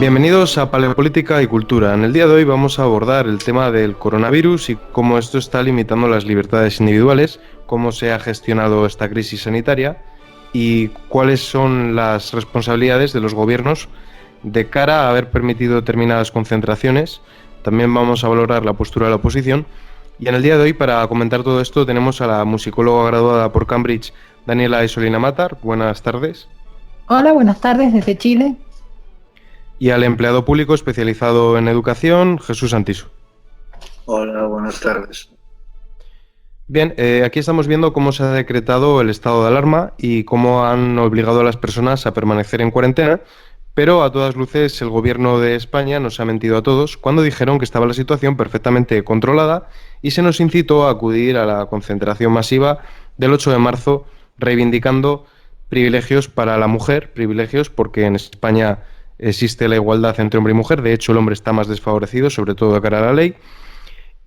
Bienvenidos a Paleopolítica y Cultura. En el día de hoy vamos a abordar el tema del coronavirus y cómo esto está limitando las libertades individuales, cómo se ha gestionado esta crisis sanitaria y cuáles son las responsabilidades de los gobiernos de cara a haber permitido determinadas concentraciones. También vamos a valorar la postura de la oposición. Y en el día de hoy, para comentar todo esto, tenemos a la musicóloga graduada por Cambridge, Daniela Isolina Matar. Buenas tardes. Hola, buenas tardes desde Chile. Y al empleado público especializado en educación, Jesús Santiso. Hola, buenas tardes. Bien, aquí estamos viendo cómo se ha decretado el estado de alarma y cómo han obligado a las personas a permanecer en cuarentena, pero a todas luces el gobierno de España nos ha mentido a todos cuando dijeron que estaba la situación perfectamente controlada y se nos incitó a acudir a la concentración masiva del 8 de marzo reivindicando privilegios para la mujer, privilegios porque en España existe la igualdad entre hombre y mujer. De hecho, el hombre está más desfavorecido, sobre todo de cara a la ley.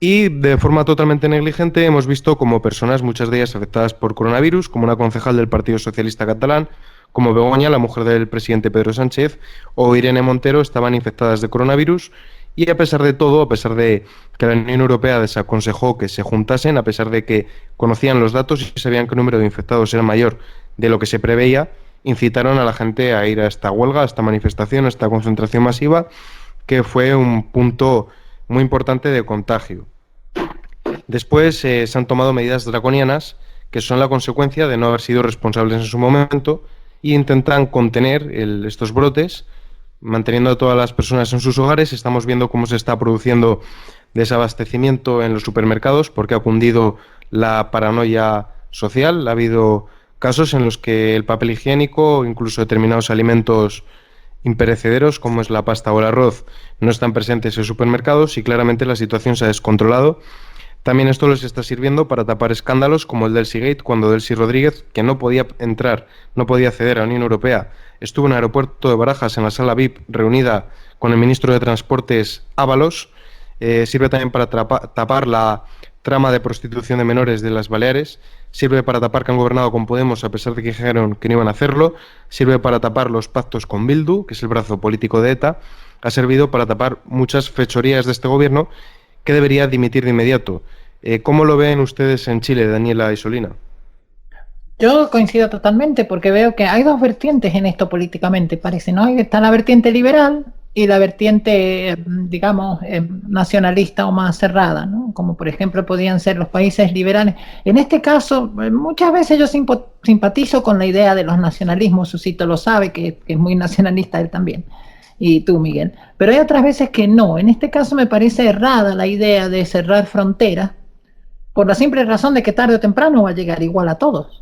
Y de forma totalmente negligente hemos visto como personas, muchas de ellas afectadas por coronavirus, como una concejal del Partido Socialista Catalán, como Begoña, la mujer del presidente Pedro Sánchez, o Irene Montero, estaban infectadas de coronavirus. Y a pesar de todo, a pesar de que la Unión Europea desaconsejó que se juntasen, a pesar de que conocían los datos y sabían que el número de infectados era mayor de lo que se preveía, incitaron a la gente a ir a esta huelga, a esta manifestación, a esta concentración masiva, que fue un punto muy importante de contagio. Después se han tomado medidas draconianas que son la consecuencia de no haber sido responsables en su momento e intentan contener estos brotes, manteniendo a todas las personas en sus hogares. Estamos viendo cómo se está produciendo desabastecimiento en los supermercados porque ha cundido la paranoia social. Ha habido casos en los que el papel higiénico, incluso determinados alimentos imperecederos como es la pasta o el arroz, no están presentes en supermercados y claramente la situación se ha descontrolado. También esto les está sirviendo para tapar escándalos como el del Delsigate, cuando Delcy Rodríguez, que no podía entrar, no podía acceder a la Unión Europea, estuvo en el aeropuerto de Barajas en la sala VIP reunida con el ministro de Transportes Ábalos. Sirve también para tapar la trama de prostitución de menores de las Baleares, sirve para tapar que han gobernado con Podemos a pesar de que dijeron que no iban a hacerlo, sirve para tapar los pactos con Bildu, que es el brazo político de ETA, ha servido para tapar muchas fechorías de este gobierno que debería dimitir de inmediato. ¿Cómo lo ven ustedes en Chile, Daniela Isolina? Yo coincido totalmente porque veo que hay dos vertientes en esto políticamente, parece, ¿no? Está la vertiente liberal y la vertiente, digamos, nacionalista o más cerrada, ¿no? Como por ejemplo podían ser los países liberales. En este caso, muchas veces yo simpatizo con la idea de los nacionalismos, Susito lo sabe, que es muy nacionalista él también, y tú, Miguel. Pero hay otras veces que no. En este caso me parece errada la idea de cerrar fronteras por la simple razón de que tarde o temprano va a llegar igual a todos.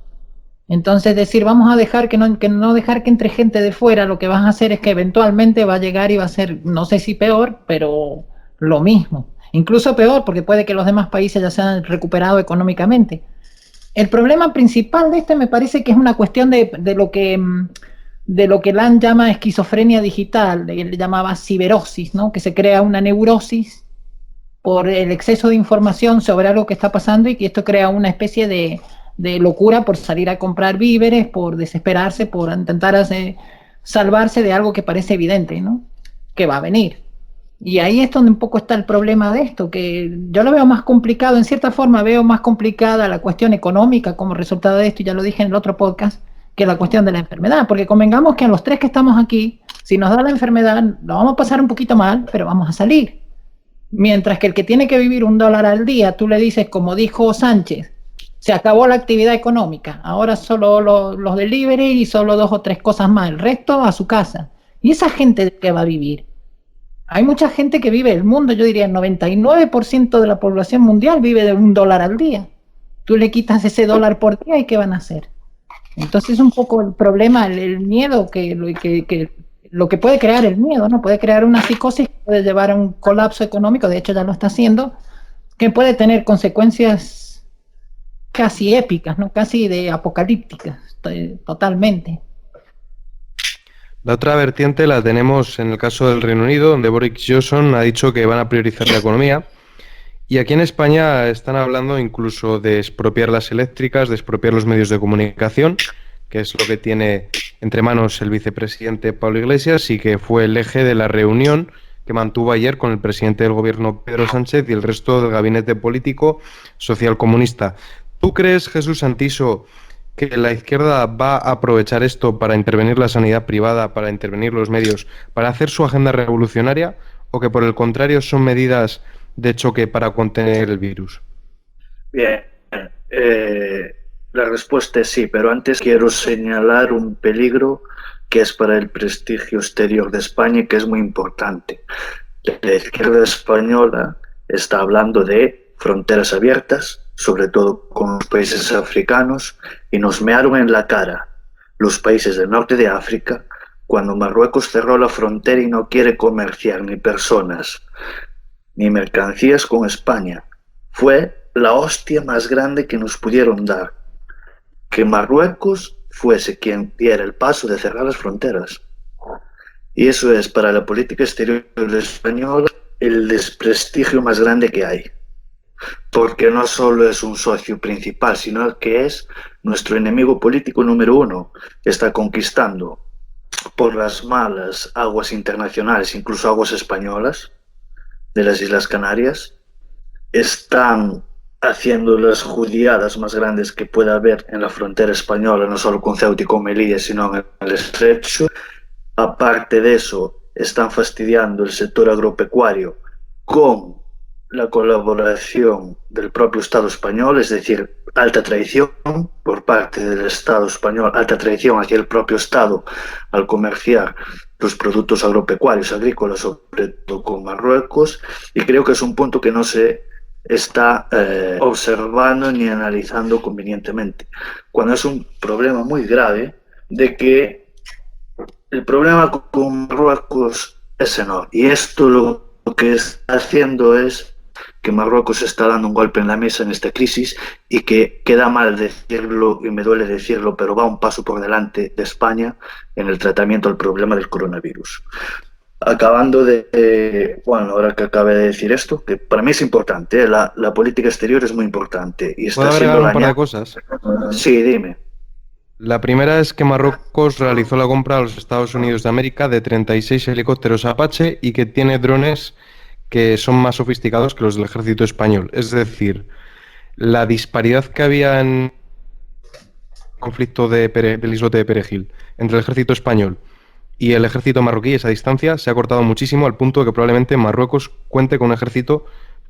Entonces decir, vamos a dejar que no dejar que entre gente de fuera, lo que vas a hacer es que eventualmente va a llegar y va a ser, no sé si peor, pero lo mismo. Incluso peor, porque puede que los demás países ya se han recuperado económicamente. El problema principal de este me parece que es una cuestión de lo que Land llama esquizofrenia digital, él le llamaba ciberosis, ¿no? Que se crea una neurosis por el exceso de información sobre algo que está pasando y que esto crea una especie de locura por salir a comprar víveres, por desesperarse, por intentar salvarse de algo que parece evidente, ¿no? Que va a venir. Y ahí es donde un poco está el problema de esto, que yo lo veo más complicado, en cierta forma veo más complicada la cuestión económica como resultado de esto, y ya lo dije en el otro podcast, que la cuestión de la enfermedad, porque convengamos que a los tres que estamos aquí, si nos da la enfermedad, lo vamos a pasar un poquito mal, pero vamos a salir. Mientras que el que tiene que vivir $1 al día, tú le dices, como dijo Sánchez, se acabó la actividad económica, ahora solo los delivery y solo 2 o 3 cosas más, el resto a su casa. ¿Y esa gente qué va a vivir? Hay mucha gente que vive, el mundo, yo diría el 99% de la población mundial vive de $1 al día. Tú le quitas ese $1 por día y ¿qué van a hacer? Entonces es un poco el problema, el miedo, lo que puede crear el miedo, ¿no? Puede crear una psicosis que puede llevar a un colapso económico, de hecho ya lo está haciendo, que puede tener consecuencias casi épicas, ¿no? Casi de apocalípticas, totalmente. La otra vertiente la tenemos en el caso del Reino Unido, donde Boris Johnson ha dicho que van a priorizar la economía. Y aquí en España están hablando incluso de expropiar las eléctricas, de expropiar los medios de comunicación, que es lo que tiene entre manos el vicepresidente Pablo Iglesias y que fue el eje de la reunión que mantuvo ayer con el presidente del gobierno Pedro Sánchez y el resto del gabinete político socialcomunista. ¿Tú crees, Jesús Santiso, que la izquierda va a aprovechar esto para intervenir la sanidad privada, para intervenir los medios, para hacer su agenda revolucionaria, o que por el contrario son medidas de choque para contener el virus? Bien, la respuesta es sí, pero antes quiero señalar un peligro que es para el prestigio exterior de España y que es muy importante. La izquierda española está hablando de fronteras abiertas, sobre todo con los países africanos, y nos mearon en la cara los países del norte de África cuando Marruecos cerró la frontera y no quiere comerciar ni personas ni mercancías con España. Fue la hostia más grande que nos pudieron dar, que Marruecos fuese quien diera el paso de cerrar las fronteras. Y eso es para la política exterior española el desprestigio más grande que hay, porque no solo es un socio principal, sino que es nuestro enemigo político número uno, que está conquistando por las malas aguas internacionales, incluso aguas españolas, de las Islas Canarias. Están haciendo las judiadas más grandes que pueda haber en la frontera española, no solo con Ceuta y con Melilla, sino en el estrecho. Aparte de eso, están fastidiando el sector agropecuario con la colaboración del propio Estado español, es decir, alta traición por parte del Estado español, alta traición hacia el propio Estado al comerciar los productos agropecuarios, agrícolas, sobre todo con Marruecos, y creo que es un punto que no se está observando ni analizando convenientemente, cuando es un problema muy grave de que el problema con Marruecos es enorme, y esto lo que está haciendo es que Marruecos está dando un golpe en la mesa en esta crisis y que queda mal decirlo y me duele decirlo, pero va un paso por delante de España en el tratamiento del problema del coronavirus. Acabando bueno, ahora que acabé de decir esto, que para mí es importante, la política exterior es muy importante y está ¿Puedo agregar siendo un par de dañada. cosas? Sí, dime. La primera es que Marruecos realizó la compra a los Estados Unidos de América de 36 helicópteros Apache y que tiene drones que son más sofisticados que los del ejército español. Es decir, la disparidad que había en el conflicto del islote de Perejil entre el ejército español y el ejército marroquí, esa distancia se ha cortado muchísimo al punto de que probablemente Marruecos cuente con un ejército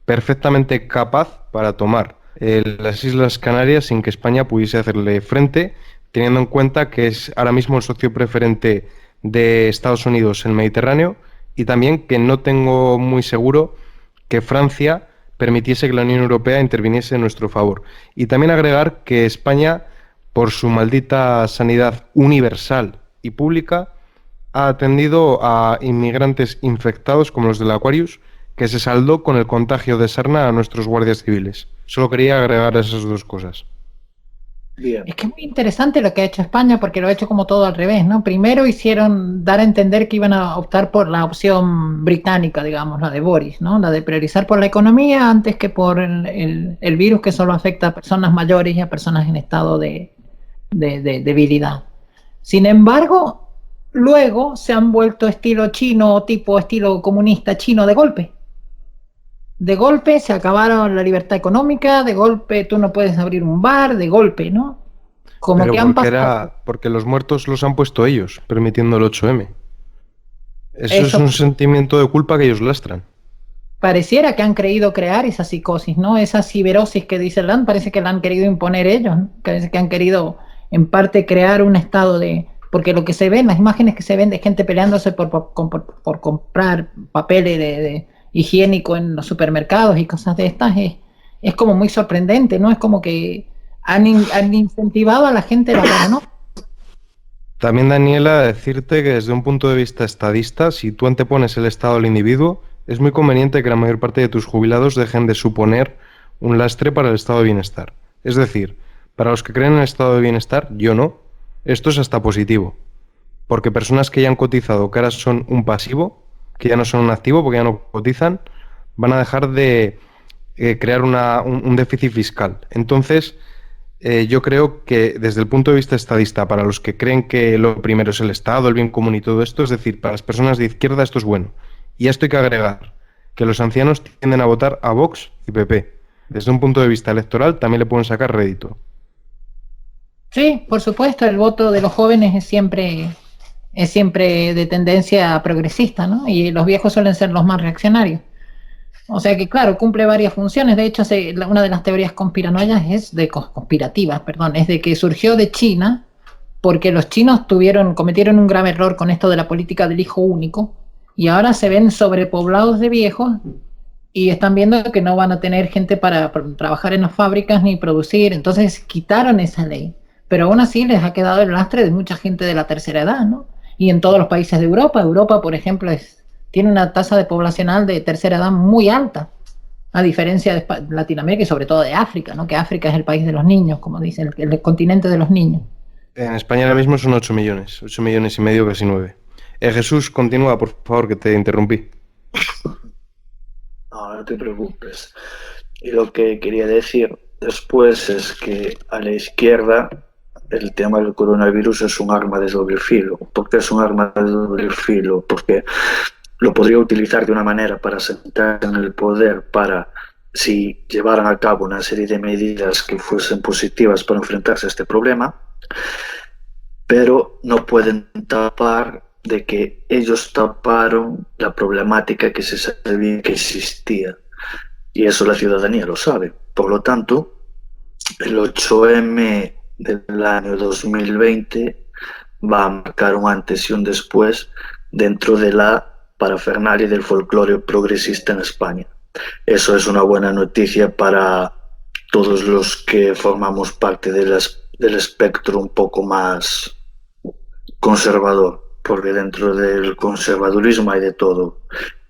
perfectamente capaz para tomar las Islas Canarias sin que España pudiese hacerle frente, teniendo en cuenta que es ahora mismo el socio preferente de Estados Unidos en el Mediterráneo, y también que no tengo muy seguro que Francia permitiese que la Unión Europea interviniese en nuestro favor. Y también agregar que España, por su maldita sanidad universal y pública, ha atendido a inmigrantes infectados como los del Aquarius, que se saldó con el contagio de sarna a nuestros guardias civiles. Solo quería agregar esas dos cosas. Bien. Es que es muy interesante lo que ha hecho España, porque lo ha hecho como todo al revés, ¿no? Primero hicieron dar a entender que iban a optar por la opción británica, digamos, la de Boris, ¿no? La de priorizar por la economía antes que por el virus, que solo afecta a personas mayores y a personas en estado de debilidad. Sin embargo, luego se han vuelto estilo chino, tipo estilo comunista chino de golpe. De golpe se acabaron la libertad económica, de golpe tú no puedes abrir un bar, de golpe, ¿no? Como Pero que han pasado. porque los muertos los han puesto ellos, permitiendo el 8M. Eso es Eso un sentimiento de culpa que ellos lastran. pareciera que han creído crear esa psicosis, ¿no? Esa ciberosis que dice Land, parece que la han querido imponer ellos, ¿no? Parece que han querido en parte crear un estado de... Porque lo que se ve, las imágenes que se ven de gente peleándose por comprar papel higiénico en los supermercados y cosas de estas es como muy sorprendente, ¿no? Es como que han incentivado a la gente la paranoia. También, Daniela, decirte que desde un punto de vista estadista, si tú antepones el estado al individuo, es muy conveniente que la mayor parte de tus jubilados dejen de suponer un lastre para el estado de bienestar. Es decir, para los que creen en el estado de bienestar, yo no. Esto es hasta positivo, porque personas que ya han cotizado, que ahora son un pasivo, que ya no son un activo porque ya no cotizan, van a dejar de crear un déficit fiscal. Entonces, yo creo que desde el punto de vista estadista, para los que creen que lo primero es el Estado, el bien común y todo esto, es decir, para las personas de izquierda esto es bueno. Y a esto hay que agregar que los ancianos tienden a votar a Vox y PP. Desde un punto de vista electoral también le pueden sacar rédito. Sí, por supuesto, el voto de los jóvenes es siempre de tendencia progresista, ¿no? Y los viejos suelen ser los más reaccionarios. O sea que, claro, cumple varias funciones. De hecho, una de las teorías conspiranoicas conspirativas, perdón, es de que surgió de China porque los chinos cometieron un grave error con esto de la política del hijo único y ahora se ven sobrepoblados de viejos y están viendo que no van a tener gente para trabajar en las fábricas ni producir. Entonces quitaron esa ley. Pero aún así les ha quedado el lastre de mucha gente de la tercera edad, ¿no? Y en todos los países de Europa. Europa, por ejemplo, tiene una tasa de poblacional de tercera edad muy alta, a diferencia de Latinoamérica y sobre todo de África, ¿no? Que África es el país de los niños, como dicen, el continente de los niños. En España ahora mismo son 8 millones, 8 millones y medio, casi 9. Jesús, continúa, por favor, que te interrumpí. No te preocupes. Y lo que quería decir después es que a la izquierda el tema del coronavirus es un arma de doble filo. ¿Por qué es un arma de doble filo? Porque lo podría utilizar de una manera para sentarse en el poder, para, si llevaran a cabo una serie de medidas que fuesen positivas para enfrentarse a este problema, pero no pueden tapar de que ellos taparon la problemática que se sabía que existía. Y eso la ciudadanía lo sabe. Por lo tanto, el 8M del año 2020 va a marcar un antes y un después dentro de la parafernalia del folclore progresista en España. Eso es una buena noticia para todos los que formamos parte del espectro un poco más conservador, porque dentro del conservadurismo hay de todo.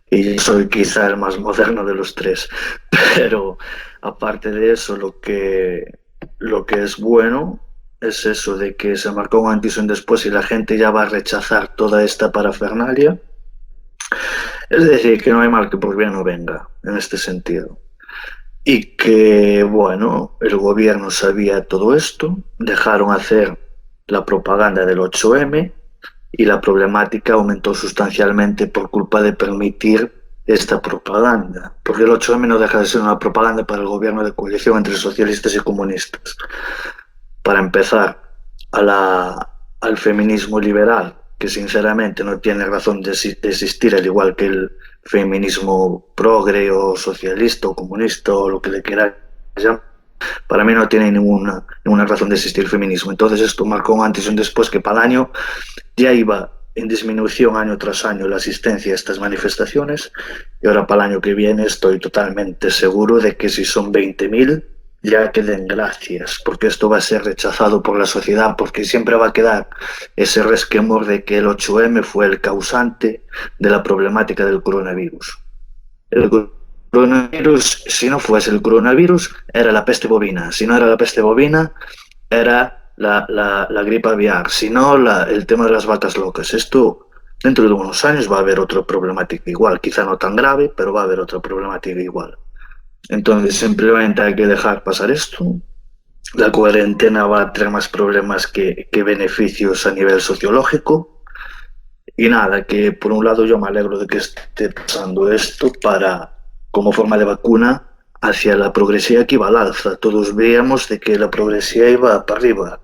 Y yo soy quizá el más moderno de los tres. Pero aparte de eso, lo que es bueno es eso de que se marcó un antes y un después y la gente ya va a rechazar toda esta parafernalia. Es decir, que no hay mal que por bien no venga, en este sentido. Y que, bueno, el gobierno sabía todo esto, dejaron hacer la propaganda del 8M y la problemática aumentó sustancialmente por culpa de permitir esta propaganda. Porque el 8M no deja de ser una propaganda para el gobierno de coalición entre socialistas y comunistas. Para empezar, al feminismo liberal, que sinceramente no tiene razón de existir, al igual que el feminismo progre o socialista o comunista o lo que le quieras llamar, para mí no tiene ninguna razón de existir el feminismo. Entonces esto marcó un antes y un después que para el año ya iba en disminución año tras año la asistencia a estas manifestaciones y ahora para el año que viene estoy totalmente seguro de que si son 20.000 ya que den gracias, porque esto va a ser rechazado por la sociedad, porque siempre va a quedar ese resquemor de que el 8M fue el causante de la problemática del coronavirus. El coronavirus, si no fuese el coronavirus, era la peste bovina. Si no era la peste bovina, era la gripe aviar. Si no, el tema de las vacas locas. Esto, dentro de unos años, va a haber otra problemática igual. Quizá no tan grave, pero va a haber otra problemática igual. Entonces, simplemente hay que dejar pasar esto. La cuarentena va a traer más problemas que beneficios a nivel sociológico. Y nada, que por un lado yo me alegro de que esté pasando esto como forma de vacuna hacia la progresía que iba al alza. Todos veíamos de que la progresía iba para arriba.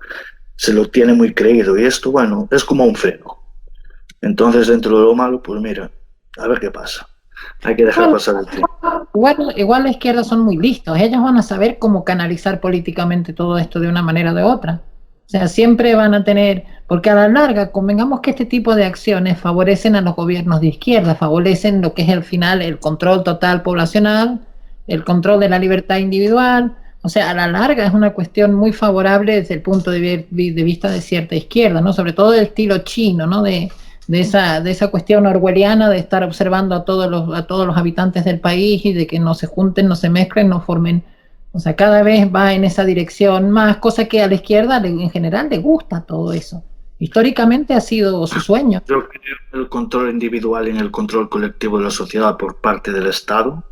Se lo tiene muy creído y esto, bueno, es como un freno. Entonces, dentro de lo malo, pues mira, a ver qué pasa. Hay que dejar pasar el tiempo. Igual la izquierda son muy listos. Ellos van a saber cómo canalizar políticamente todo esto de una manera o de otra. O sea, siempre van a tener, porque a la larga, convengamos que este tipo de acciones favorecen a los gobiernos de izquierda, favorecen lo que es al final el control total poblacional, el control de la libertad individual. O sea, a la larga es una cuestión muy favorable desde el punto de vista de cierta izquierda, ¿no? Sobre todo del estilo chino, ¿no? De esa cuestión orwelliana de estar observando a todos los habitantes del país y de que no se junten, no se mezclen, no formen. O sea, cada vez va en esa dirección más, cosa que a la izquierda en general le gusta todo eso. Históricamente ha sido su sueño. Yo creo que el control individual y en el control colectivo de la sociedad por parte del Estado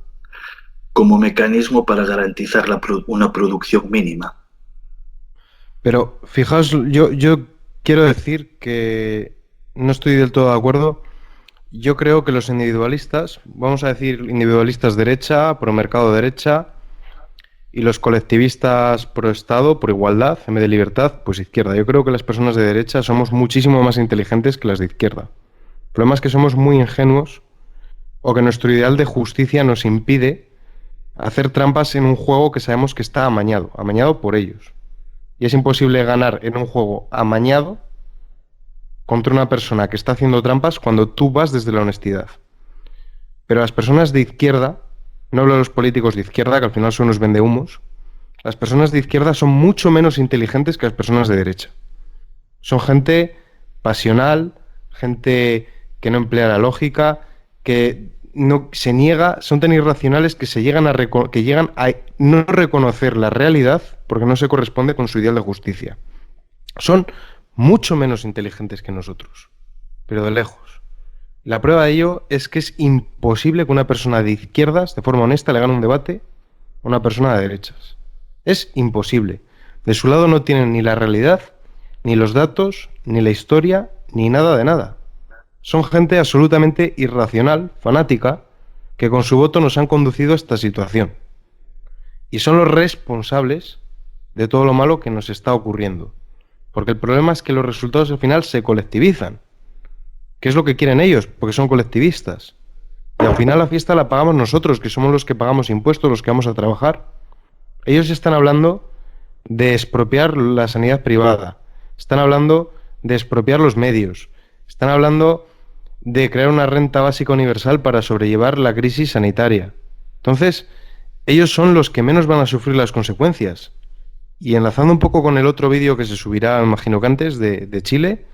como mecanismo para garantizar una producción mínima. Pero fijaos, yo quiero decir que no estoy del todo de acuerdo. Yo creo que los individualistas, vamos a decir individualistas derecha, pro mercado derecha, y los colectivistas pro Estado, por igualdad, en vez de libertad, pues izquierda. Yo creo que las personas de derecha somos muchísimo más inteligentes que las de izquierda. El problema es que somos muy ingenuos o que nuestro ideal de justicia nos impide hacer trampas en un juego que sabemos que está amañado por ellos. Y es imposible ganar en un juego amañado contra una persona que está haciendo trampas cuando tú vas desde la honestidad. Pero las personas de izquierda, no hablo de los políticos de izquierda, que al final son unos vendehumos, las personas de izquierda son mucho menos inteligentes que las personas de derecha. Son gente pasional, gente que no emplea la lógica, que no se niega, son tan irracionales que llegan a no reconocer la realidad porque no se corresponde con su ideal de justicia. Son mucho menos inteligentes que nosotros, pero de lejos. La prueba de ello es que es imposible que una persona de izquierdas, de forma honesta, le gane un debate a una persona de derechas. Es imposible. De su lado no tienen ni la realidad, ni los datos, ni la historia, ni nada de nada. Son gente absolutamente irracional, fanática, que con su voto nos han conducido a esta situación. Y son los responsables de todo lo malo que nos está ocurriendo. Porque el problema es que los resultados al final se colectivizan. ¿Qué es lo que quieren ellos? Porque son colectivistas. Y al final la fiesta la pagamos nosotros, que somos los que pagamos impuestos, los que vamos a trabajar. Ellos están hablando de expropiar la sanidad privada. Están hablando de expropiar los medios. Están hablando de crear una renta básica universal para sobrellevar la crisis sanitaria. Entonces, ellos son los que menos van a sufrir las consecuencias. Y enlazando un poco con el otro vídeo que se subirá, imagino que antes, de Chile,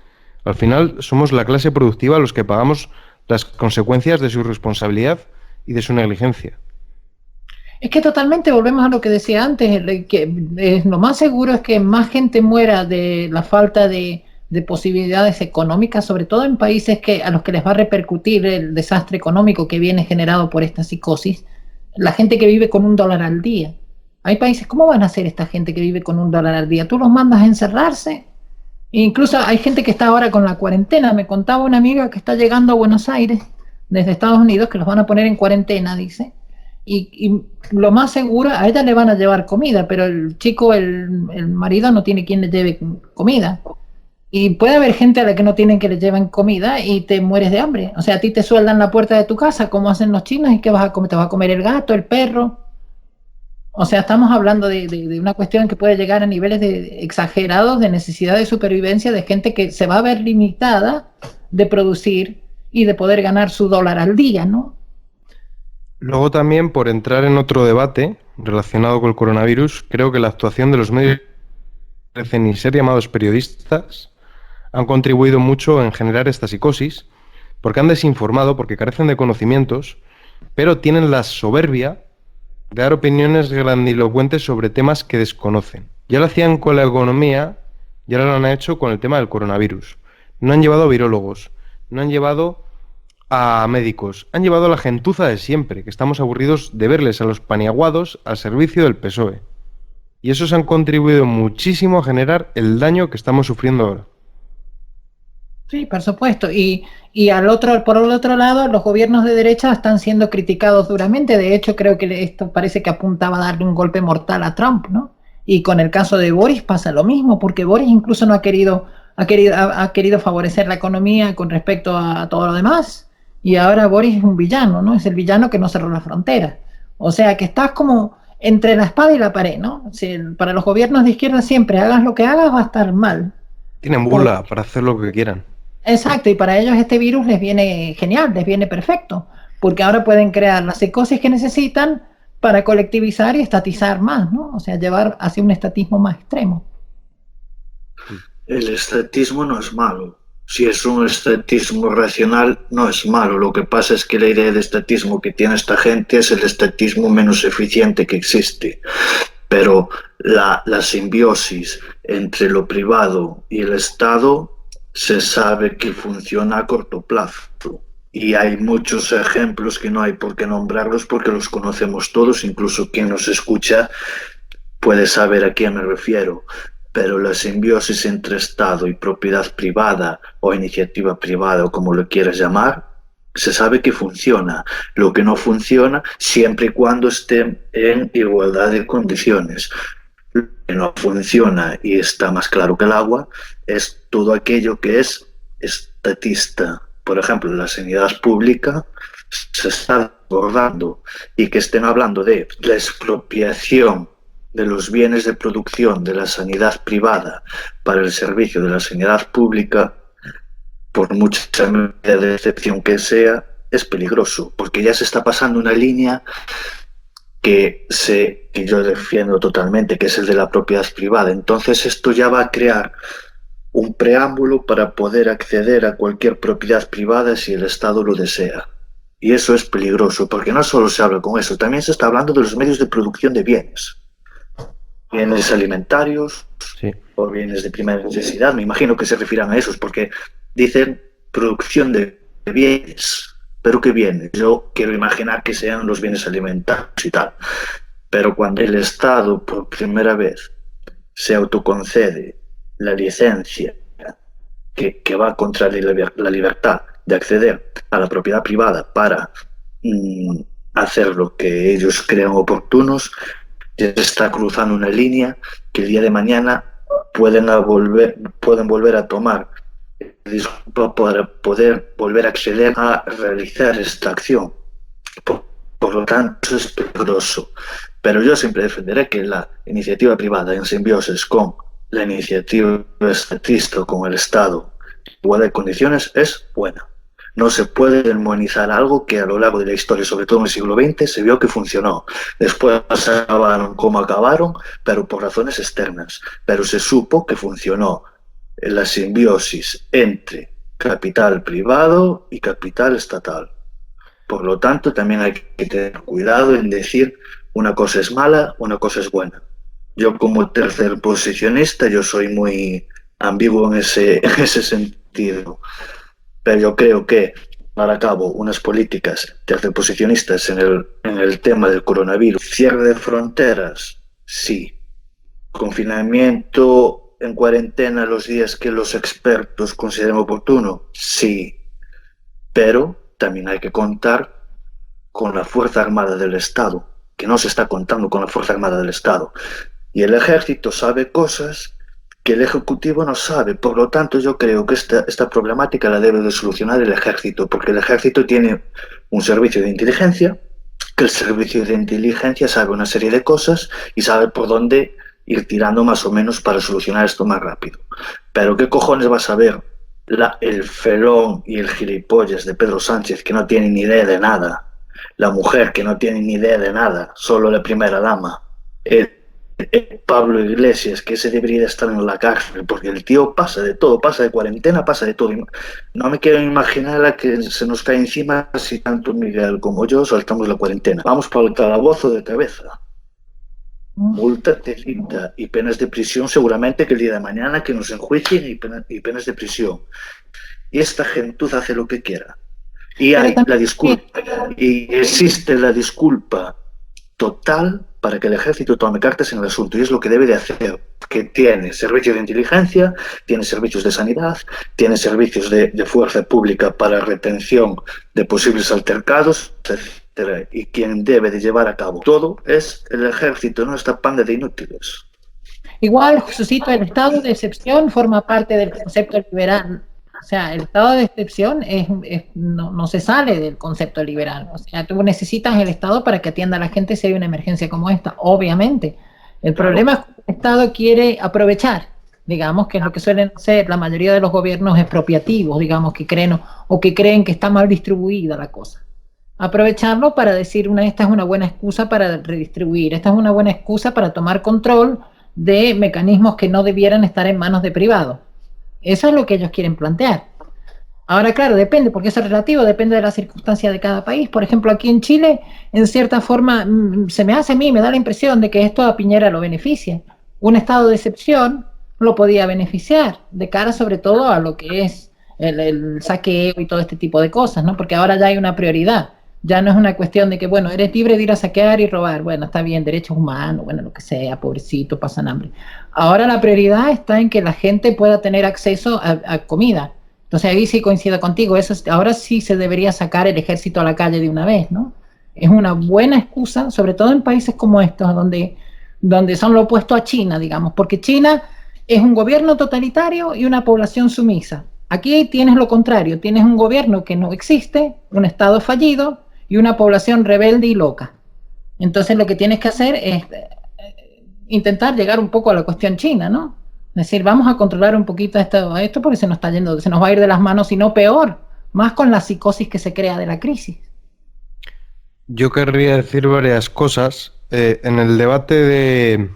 al final somos la clase productiva los que pagamos las consecuencias de su responsabilidad y de su negligencia. Es que totalmente volvemos a lo que decía antes, que lo más seguro es que más gente muera de la falta de posibilidades económicas, sobre todo en países a los que les va a repercutir el desastre económico que viene generado por esta psicosis, la gente que vive con $1 al día. Hay países, ¿cómo van a hacer esta gente que vive con $1 al día? Tú los mandas a encerrarse. Incluso hay gente que está ahora con la cuarentena. Me contaba una amiga que está llegando a Buenos Aires desde Estados Unidos, que los van a poner en cuarentena, dice. Y lo más seguro, a ella le van a llevar comida, pero el chico, el marido, no tiene quien le lleve comida. Y puede haber gente a la que no tienen que le lleven comida y te mueres de hambre. O sea, a ti te sueldan la puerta de tu casa, como hacen los chinos, y ¿qué vas a comer? ¿Te vas a comer el gato, el perro? O sea, estamos hablando de una cuestión que puede llegar a niveles exagerados de necesidad de supervivencia de gente que se va a ver limitada de producir y de poder ganar su $1 al día, ¿no? Luego también, por entrar en otro debate relacionado con el coronavirus, creo que la actuación de los medios ni ser llamados periodistas han contribuido mucho en generar esta psicosis, porque han desinformado, porque carecen de conocimientos, pero tienen la soberbia de dar opiniones grandilocuentes sobre temas que desconocen. Ya lo hacían con la economía, ya lo han hecho con el tema del coronavirus. No han llevado a virólogos, no han llevado a médicos, han llevado a la gentuza de siempre, que estamos aburridos de verles a los paniaguados al servicio del PSOE. Y esos han contribuido muchísimo a generar el daño que estamos sufriendo ahora. Sí, por supuesto. Y por el otro lado, los gobiernos de derecha están siendo criticados duramente. De hecho, creo que esto parece que apuntaba a darle un golpe mortal a Trump, ¿no? Y con el caso de Boris pasa lo mismo, porque Boris incluso no ha querido favorecer la economía con respecto a todo lo demás. Y ahora Boris es un villano, ¿no? Es el villano que no cerró la frontera. O sea, que estás como entre la espada y la pared, ¿no? Si para los gobiernos de izquierda siempre hagas lo que hagas va a estar mal. Tienen bula para hacer lo que quieran. Exacto, y para ellos este virus les viene genial, les viene perfecto, porque ahora pueden crear la psicosis que necesitan para colectivizar y estatizar más, ¿no? O sea, llevar hacia un estatismo más extremo. El estatismo no es malo. Si es un estatismo racional, no es malo. Lo que pasa es que la idea de estatismo que tiene esta gente es el estatismo menos eficiente que existe. Pero la simbiosis entre lo privado y el Estado se sabe que funciona a corto plazo. Y hay muchos ejemplos que no hay por qué nombrarlos porque los conocemos todos, incluso quien nos escucha puede saber a quién me refiero. pero la simbiosis entre Estado y propiedad privada o iniciativa privada o como lo quieras llamar, se sabe que funciona. Lo que no funciona, siempre y cuando esté en igualdad de condiciones. Lo que no funciona y está más claro que el agua es todo aquello que es estatista. Por ejemplo, la sanidad pública se está abordando y que estén hablando de la expropiación de los bienes de producción de la sanidad privada para el servicio de la sanidad pública, por mucha medida de excepción que sea, es peligroso, porque ya se está pasando una línea que yo defiendo totalmente, que es el de la propiedad privada. Entonces esto ya va a crear un preámbulo para poder acceder a cualquier propiedad privada si el Estado lo desea. Y eso es peligroso, porque no solo se habla con eso, también se está hablando de los medios de producción de bienes. Bienes alimentarios, sí, o bienes de primera necesidad, me imagino que se refieran a esos, porque dicen producción de bienes. ¿Pero qué bienes? Yo quiero imaginar que sean los bienes alimentarios y tal. Pero cuando el Estado por primera vez se autoconcede la licencia que va contra la libertad de acceder a la propiedad privada para hacer lo que ellos crean oportunos, ya se está cruzando una línea que el día de mañana pueden volver a tomar disculpa para poder volver a acceder a realizar esta acción. Por lo tanto, eso es peligroso. Pero yo siempre defenderé que la iniciativa privada en simbiosis con la iniciativa estatista o con el Estado, igual de condiciones, es buena. No se puede demonizar algo que a lo largo de la historia, sobre todo en el siglo XX, se vio que funcionó. Después acabaron como acabaron, pero por razones externas. Pero se supo que funcionó la simbiosis entre capital privado y capital estatal. Por lo tanto, también hay que tener cuidado en decir una cosa es mala, una cosa es buena. Yo como tercer posicionista, yo soy muy ambiguo en ese sentido. Pero yo creo que llevar a cabo unas políticas tercerposicionistas en el tema del coronavirus, cierre de fronteras, sí. Confinamiento en cuarentena los días que los expertos consideren oportuno, sí. Pero también hay que contar con la Fuerza Armada del Estado, que no se está contando con la Fuerza Armada del Estado. Y el Ejército sabe cosas que el Ejecutivo no sabe. Por lo tanto, yo creo que esta problemática la debe de solucionar el Ejército, porque el Ejército tiene un servicio de inteligencia, que el servicio de inteligencia sabe una serie de cosas y sabe por dónde ir tirando más o menos para solucionar esto más rápido. Pero ¿qué cojones va a saber el felón y el gilipollas de Pedro Sánchez, que no tiene ni idea de nada? La mujer, que no tiene ni idea de nada, solo la primera dama. Pablo Iglesias, que ese debería estar en la cárcel, porque el tío pasa de todo, pasa de cuarentena, pasa de todo. No me quiero imaginar a que se nos cae encima si tanto Miguel como yo saltamos la cuarentena. Vamos para el calabozo de cabeza. Multa, cita y penas de prisión, seguramente que el día de mañana que nos enjuicien y penas de prisión. Y esta gentuza hace lo que quiera. Y hay la disculpa, y existe la disculpa total para que el Ejército tome cartas en el asunto, y es lo que debe de hacer, que tiene servicios de inteligencia, tiene servicios de sanidad, tiene servicios de fuerza pública para retención de posibles altercados, etcétera, y quien debe de llevar a cabo todo es el Ejército, no esta panda de inútiles. Igual, Josucito, el estado de excepción forma parte del concepto liberal. O sea, el estado de excepción no se sale del concepto liberal. O sea, tú necesitas el Estado para que atienda a la gente si hay una emergencia como esta, obviamente. El problema es que el Estado quiere aprovechar, digamos, que es lo que suelen ser la mayoría de los gobiernos expropiativos, digamos, que creen que está mal distribuida la cosa. Aprovecharlo para decir, esta es una buena excusa para redistribuir, esta es una buena excusa para tomar control de mecanismos que no debieran estar en manos de privados. Eso es lo que ellos quieren plantear. Ahora, claro, depende, porque eso es relativo, depende de la circunstancia de cada país. Por ejemplo, aquí en Chile, en cierta forma, se me hace a mí, me da la impresión de que esto a Piñera lo beneficia. Un estado de excepción lo podía beneficiar, de cara sobre todo a lo que es el saqueo y todo este tipo de cosas, ¿no? Porque ahora ya hay una prioridad. Ya no es una cuestión de que, bueno, eres libre de ir a saquear y robar. Bueno, está bien, derechos humanos, bueno, lo que sea, pobrecito, pasan hambre. Ahora la prioridad está en que la gente pueda tener acceso a comida. Entonces ahí sí coincido contigo. Ahora sí se debería sacar el ejército a la calle de una vez, ¿no? Es una buena excusa, sobre todo en países como estos, donde son lo opuesto a China, digamos, porque China es un gobierno totalitario y una población sumisa. Aquí tienes lo contrario, tienes un gobierno que no existe, un estado fallido y una población rebelde y loca. Entonces lo que tienes que hacer es intentar llegar un poco a la cuestión china, ¿no? Es decir, vamos a controlar un poquito esto porque se nos va a ir de las manos, y no peor, más con la psicosis que se crea de la crisis. Yo querría decir varias cosas. En el debate de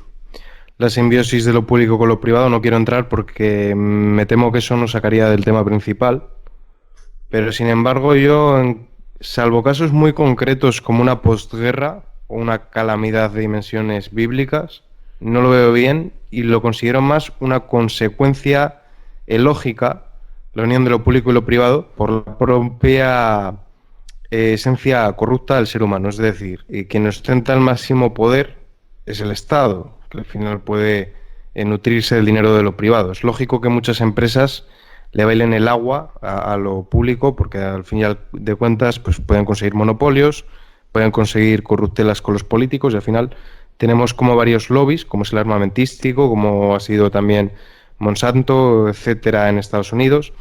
la simbiosis de lo público con lo privado no quiero entrar porque me temo que eso nos sacaría del tema principal. Pero sin embargo, salvo casos muy concretos como una postguerra o una calamidad de dimensiones bíblicas, no lo veo bien y lo considero más una consecuencia lógica, la unión de lo público y lo privado, por la propia esencia corrupta del ser humano. Es decir, quien ostenta el máximo poder es el Estado, que al final puede nutrirse del dinero de lo privado. Es lógico que muchas empresas le bailen el agua a lo público, porque al fin y al de cuentas pues pueden conseguir monopolios, pueden conseguir corruptelas con los políticos, y al final tenemos como varios lobbies, como es el armamentístico, como ha sido también Monsanto, etcétera, en Estados Unidos,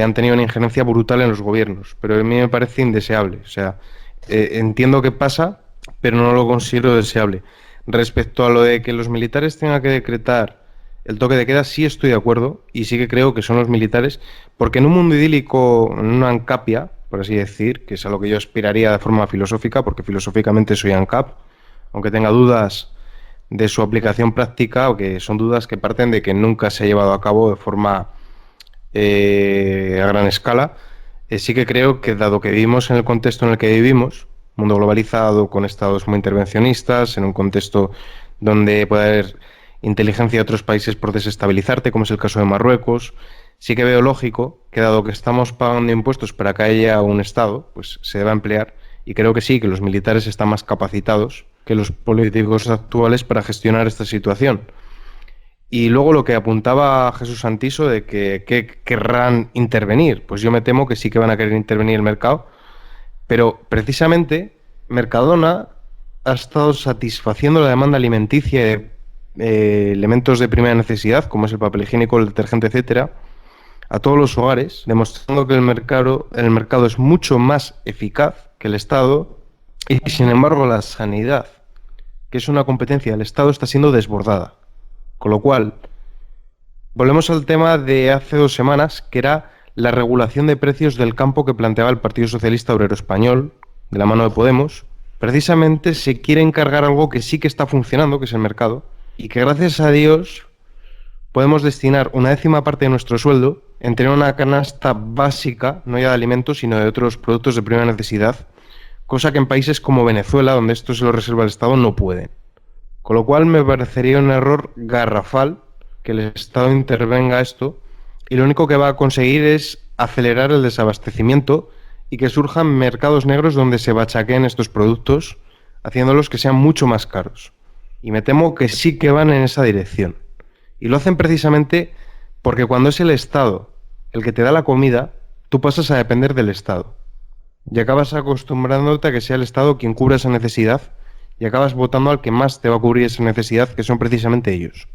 han tenido una injerencia brutal en los gobiernos, pero a mí me parece indeseable. O sea, entiendo que pasa, pero no lo considero deseable. Respecto a lo de que los militares tengan que decretar el toque de queda, sí estoy de acuerdo y sí que creo que son los militares, porque en un mundo idílico, en una ANCAPia, por así decir, que es a lo que yo aspiraría de forma filosófica, porque filosóficamente soy ANCAP, aunque tenga dudas de su aplicación práctica, o que son dudas que parten de que nunca se ha llevado a cabo de forma a gran escala, sí que creo que, dado que vivimos en el contexto en el que vivimos, mundo globalizado, con estados muy intervencionistas, en un contexto donde puede haber inteligencia de otros países por desestabilizarte, como es el caso de Marruecos, sí que veo lógico que, dado que estamos pagando impuestos para que haya un Estado, pues se deba emplear, y creo que sí, que los militares están más capacitados que los políticos actuales para gestionar esta situación. Y luego lo que apuntaba Jesús Santiso de que querrán intervenir, pues yo me temo que sí que van a querer intervenir el mercado, pero precisamente Mercadona ha estado satisfaciendo la demanda alimenticia de elementos de primera necesidad, como es el papel higiénico, el detergente, etcétera, a todos los hogares, demostrando que el mercado es mucho más eficaz que el Estado, y sin embargo la sanidad, que es una competencia del Estado, está siendo desbordada. Con lo cual, volvemos al tema de hace 2 semanas, que era la regulación de precios del campo que planteaba el Partido Socialista Obrero Español, de la mano de Podemos. Precisamente se quiere encargar algo que sí que está funcionando, que es el mercado, y que gracias a Dios podemos destinar una 10ª parte de nuestro sueldo en tener una canasta básica, no ya de alimentos, sino de otros productos de primera necesidad, cosa que en países como Venezuela, donde esto se lo reserva el Estado, no pueden. Con lo cual me parecería un error garrafal que el Estado intervenga esto, y lo único que va a conseguir es acelerar el desabastecimiento y que surjan mercados negros donde se bachaqueen estos productos, haciéndolos que sean mucho más caros. Y me temo que sí que van en esa dirección. Y lo hacen precisamente porque cuando es el Estado el que te da la comida, tú pasas a depender del Estado. Y acabas acostumbrándote a que sea el Estado quien cubra esa necesidad, y acabas votando al que más te va a cubrir esa necesidad, que son precisamente ellos.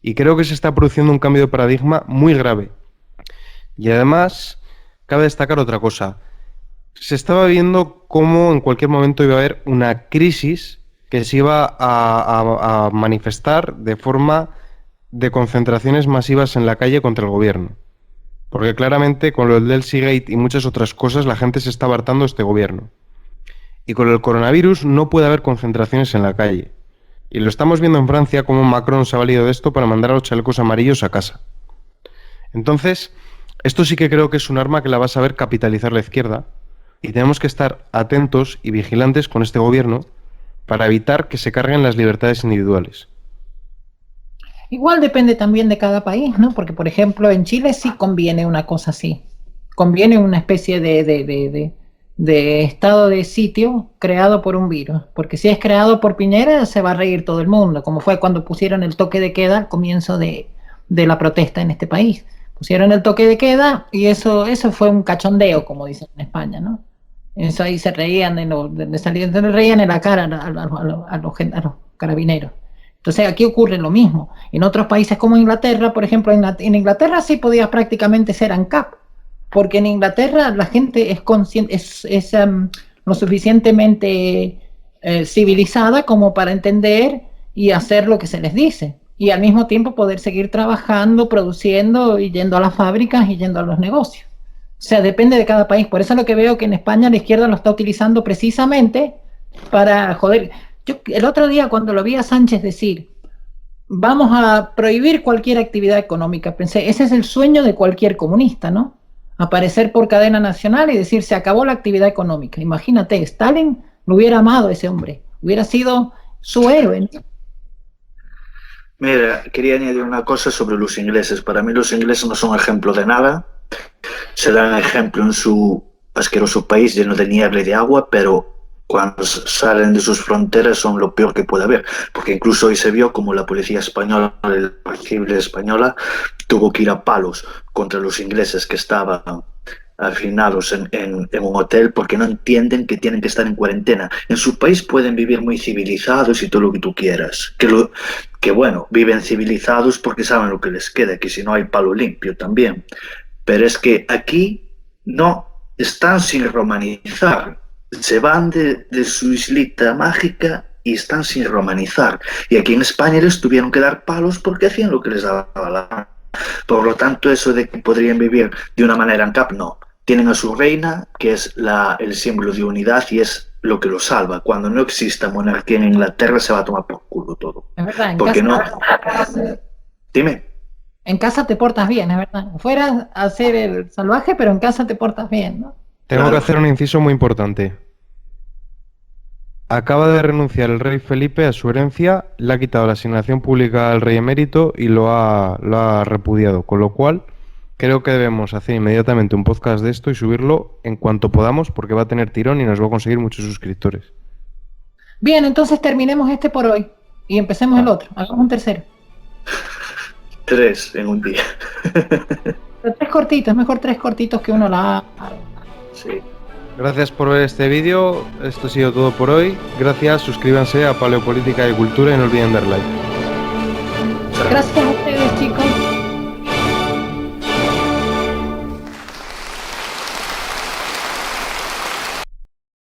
Y creo que se está produciendo un cambio de paradigma muy grave. Y además, cabe destacar otra cosa. Se estaba viendo cómo en cualquier momento iba a haber una crisis que se iba a manifestar de forma de concentraciones masivas en la calle contra el gobierno. Porque claramente con lo del Seagate y muchas otras cosas la gente se está hartando de este gobierno. Y con el coronavirus no puede haber concentraciones en la calle. Y lo estamos viendo en Francia, cómo Macron se ha valido de esto para mandar a los chalecos amarillos a casa. Entonces, esto sí que creo que es un arma que la va a saber capitalizar la izquierda, y tenemos que estar atentos y vigilantes con este gobierno para evitar que se carguen las libertades individuales. Igual depende también de cada país, ¿no? Porque, por ejemplo, en Chile sí conviene una cosa así. Conviene una especie de estado de sitio creado por un virus, porque si es creado por Piñera se va a reír todo el mundo, como fue cuando pusieron el toque de queda al comienzo de la protesta en este país. Pusieron el toque de queda y eso fue un cachondeo, como dicen en España, ¿no? Eso ahí se reían se reían en la cara a los carabineros. Entonces aquí ocurre lo mismo. En otros países como Inglaterra, por ejemplo, en Inglaterra sí podías prácticamente ser ANCAP, porque en Inglaterra la gente es consciente, es lo suficientemente civilizada como para entender y hacer lo que se les dice. Y al mismo tiempo poder seguir trabajando, produciendo, y yendo a las fábricas y yendo a los negocios. O sea, depende de cada país. Por eso es lo que veo que en España la izquierda lo está utilizando precisamente para joder. Yo el otro día cuando lo vi a Sánchez decir, vamos a prohibir cualquier actividad económica, pensé, ese es el sueño de cualquier comunista, ¿no? Aparecer por cadena nacional y decir, se acabó la actividad económica. Imagínate, Stalin lo hubiera amado ese hombre, hubiera sido su héroe, ¿no? Mira, quería añadir una cosa sobre los ingleses. Para mí los ingleses no son ejemplo de nada. Se dan ejemplo en su asqueroso país lleno de niebla y de agua, pero cuando salen de sus fronteras son lo peor que puede haber. Porque incluso hoy se vio como la policía española, la Guardia Civil española, tuvo que ir a palos contra los ingleses que estaban hacinados en un hotel porque no entienden que tienen que estar en cuarentena. En su país pueden vivir muy civilizados y todo lo que tú quieras. Que bueno, viven civilizados porque saben lo que les queda, que si no hay palo limpio también. Pero es que aquí no están sin romanizar. Se van de su islita mágica y están sin romanizar. Y aquí en España les tuvieron que dar palos porque hacían lo que les daba la gana. Por lo tanto, eso de que podrían vivir de una manera ANCAP, no. Tienen a su reina, que es el símbolo de unidad y es lo que lo salva. Cuando no exista monarquía en Inglaterra se va a tomar por culo todo. Es verdad, en porque casa, no. Dime. En casa te portas bien, es verdad. Fuera a ser el salvaje, pero en casa te portas bien, ¿no? Tengo que hacer un inciso muy importante. Acaba de renunciar el rey Felipe a su herencia, le ha quitado la asignación pública al rey emérito y lo ha repudiado, con lo cual creo que debemos hacer inmediatamente un podcast de esto y subirlo en cuanto podamos porque va a tener tirón y nos va a conseguir muchos suscriptores. Bien, entonces terminemos este por hoy y empecemos el otro. Hagamos un tercero. 3 en un día. Pero 3 cortitos, es mejor 3 cortitos que uno la... Sí. Gracias por ver este vídeo, esto ha sido todo por hoy. Gracias, suscríbanse a Paleopolítica y Cultura y no olviden dar like. Gracias.